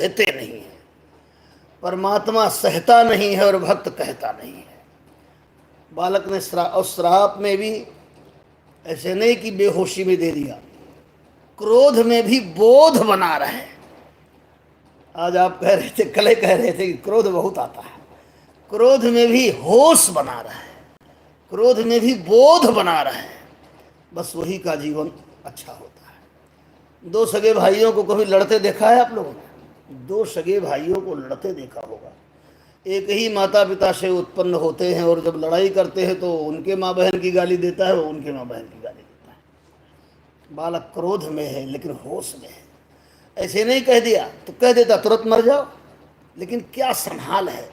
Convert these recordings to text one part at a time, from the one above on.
सहते नहीं है, परमात्मा सहता नहीं है और भक्त कहता नहीं है। बालक ने श्राप में भी ऐसे नहीं कि बेहोशी में दे दिया, क्रोध में भी बोध बना रहे। आज आप कह रहे थे, कल कह रहे थे कि क्रोध बहुत आता है, क्रोध में भी होश बना रहा है, क्रोध में भी बोध बना रहा है। बस वही का जीवन अच्छा होता है। दो सगे भाइयों को कभी लड़ते देखा है आप लोगों ने? दो सगे भाइयों को लड़ते देखा होगा। एक ही माता पिता से उत्पन्न होते हैं और जब लड़ाई करते हैं तो उनके माँ बहन की गाली देता है, वो उनके माँ बहन की गाली देता है। बालक क्रोध में है लेकिन होश में है। ऐसे नहीं कह दिया तो कह देता तुरंत मर जाओ, लेकिन क्या संभाल है।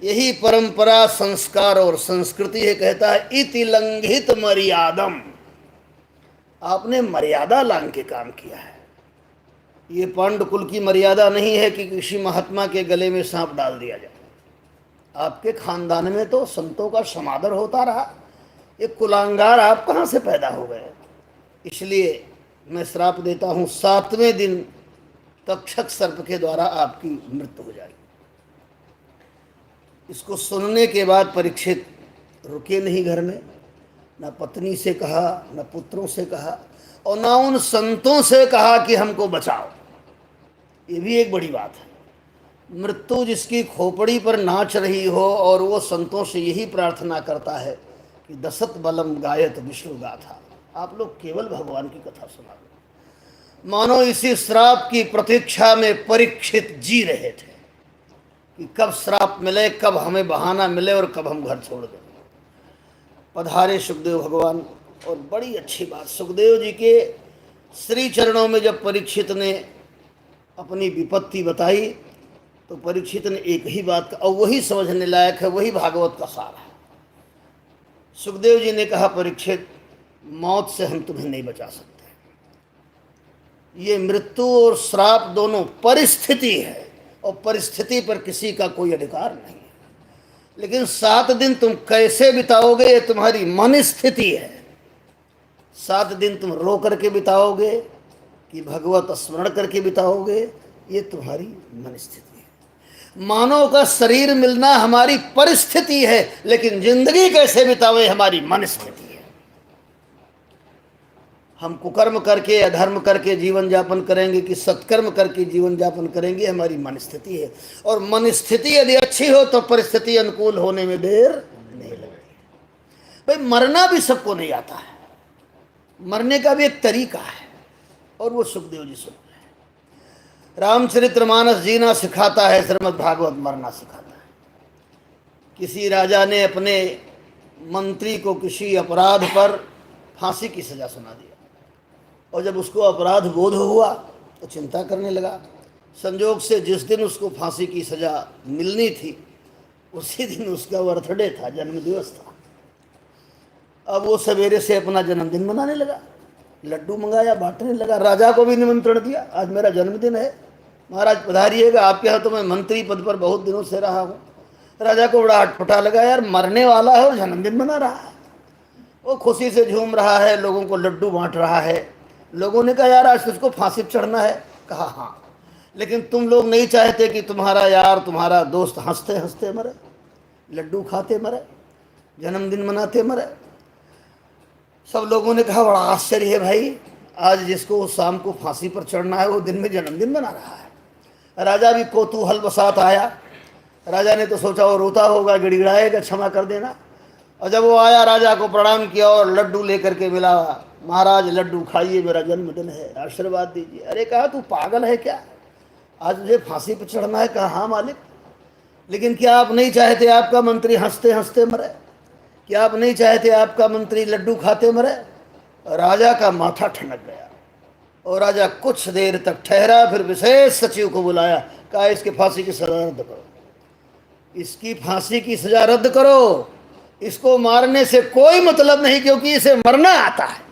यही परंपरा, संस्कार और संस्कृति है। कहता है इति लंघित मर्यादम, आपने मर्यादा लांघ के काम किया है। ये पांडु कुल की मर्यादा नहीं है कि किसी महात्मा के गले में सांप डाल दिया जाए। आपके खानदान में तो संतों का समादर होता रहा, ये कुलांगार आप कहाँ से पैदा हो गए? इसलिए मैं श्राप देता हूँ, 7वें दिन तक्षक सर्प के द्वारा आपकी मृत्यु हो जाएगी। इसको सुनने के बाद परीक्षित रुके नहीं घर में, न पत्नी से कहा, न पुत्रों से कहा, और न उन संतों से कहा कि हमको बचाओ। ये भी एक बड़ी बात है। मृत्यु जिसकी खोपड़ी पर नाच रही हो और वो संतों से यही प्रार्थना करता है कि दशत बलम गायत विष्णु गाथा, आप लोग केवल भगवान की कथा सुना दो। मानो इसी श्राप की प्रतीक्षा में परीक्षित जी रहे थे कि कब श्राप मिले, कब हमें बहाना मिले और कब हम घर छोड़ दें। पधारे सुखदेव भगवान। और बड़ी अच्छी बात, सुखदेव जी के श्री चरणों में जब परीक्षित ने अपनी विपत्ति बताई तो परीक्षित ने एक ही बात का, और वही समझने लायक है, वही भागवत का सार है। सुखदेव जी ने कहा परीक्षित, मौत से हम तुम्हें नहीं बचा सकते। ये मृत्यु और श्राप दोनों परिस्थिति है और परिस्थिति पर किसी का कोई अधिकार नहीं है। लेकिन 7 दिन तुम कैसे बिताओगे ये तुम्हारी मन स्थिति है। 7 दिन तुम रो करके बिताओगे कि भगवत स्मरण करके बिताओगे, ये तुम्हारी मन स्थिति है। मानव का शरीर मिलना हमारी परिस्थिति है, लेकिन जिंदगी कैसे बितावे हमारी मन स्थिति है। हम कुकर्म करके, अधर्म करके जीवन यापन करेंगे कि सत्कर्म करके जीवन यापन करेंगे, हमारी मन स्थिति है। और मन स्थिति यदि अच्छी हो तो परिस्थिति अनुकूल होने में देर नहीं लगती। भाई मरना भी सबको नहीं आता है, मरने का भी एक तरीका है, और वो सुखदेव जी सुन रहे हैं। रामचरितमानस जीना सिखाता है, श्रीमद् भागवत मरना सिखाता है। किसी राजा ने अपने मंत्री को किसी अपराध पर फांसी की सजा सुना दिया, और जब उसको अपराध बोध हुआ तो चिंता करने लगा। संजोग से जिस दिन उसको फांसी की सजा मिलनी थी उसी दिन उसका बर्थडे था, जन्मदिवस था। अब वो सवेरे से अपना जन्मदिन मनाने लगा, लड्डू मंगाया, बांटने लगा। राजा को भी निमंत्रण दिया, आज मेरा जन्मदिन है, महाराज पधारिएगा, आपके यहाँ तो मैं मंत्री पद पर बहुत दिनों से रहा हूँ। राजा को बड़ा अटपटा लगा, यार मरने वाला है और जन्मदिन मना रहा है। वो खुशी से झूम रहा है, लोगों को लड्डू बांट रहा है। लोगों ने कहा यार आज तुझको फांसी पर चढ़ना है? कहा हाँ, लेकिन तुम लोग नहीं चाहते कि तुम्हारा यार, तुम्हारा दोस्त हंसते हंसते मरे, लड्डू खाते मरे, जन्मदिन मनाते मरे। सब लोगों ने कहा बड़ा आश्चर्य है भाई, आज जिसको शाम को फांसी पर चढ़ना है वो दिन में जन्मदिन मना रहा है। राजा भी कौतूहल बसात आया। राजा ने तो सोचा वो रोता होगा, गिड़गिड़ाएगा, क्षमा कर देना। और जब वो आया, राजा को प्रणाम किया और लड्डू लेकर के मिला। महाराज लड्डू खाइए, मेरा जन्मदिन है, आशीर्वाद दीजिए। अरे कहा तू पागल है क्या, आज मुझे फांसी पर चढ़ना है? कहा हाँ मालिक, लेकिन क्या आप नहीं चाहते आपका मंत्री हंसते हंसते मरे? क्या आप नहीं चाहते आपका मंत्री लड्डू खाते मरे? राजा का माथा ठनक गया और राजा कुछ देर तक ठहरा, फिर विशेष सचिव को बुलाया, कहा इसकी फांसी की सजा रद्द करो, इसकी फांसी की सजा रद्द करो, इसको मारने से कोई मतलब नहीं क्योंकि इसे मरना आता है।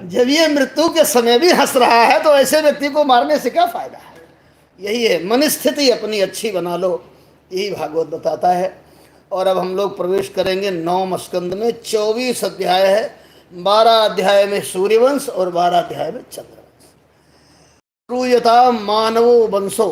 जब ये मृत्यु के समय भी हंस रहा है तो ऐसे व्यक्ति को मारने से क्या फायदा है। यही है, मन स्थिति अपनी अच्छी बना लो, यही भागवत बताता है। और अब हम लोग प्रवेश करेंगे 9वें स्कंद में। 24 अध्याय है, 12 अध्याय में सूर्यवंश और 12 अध्याय में चंद्र। श्रूयता मानवो वंशो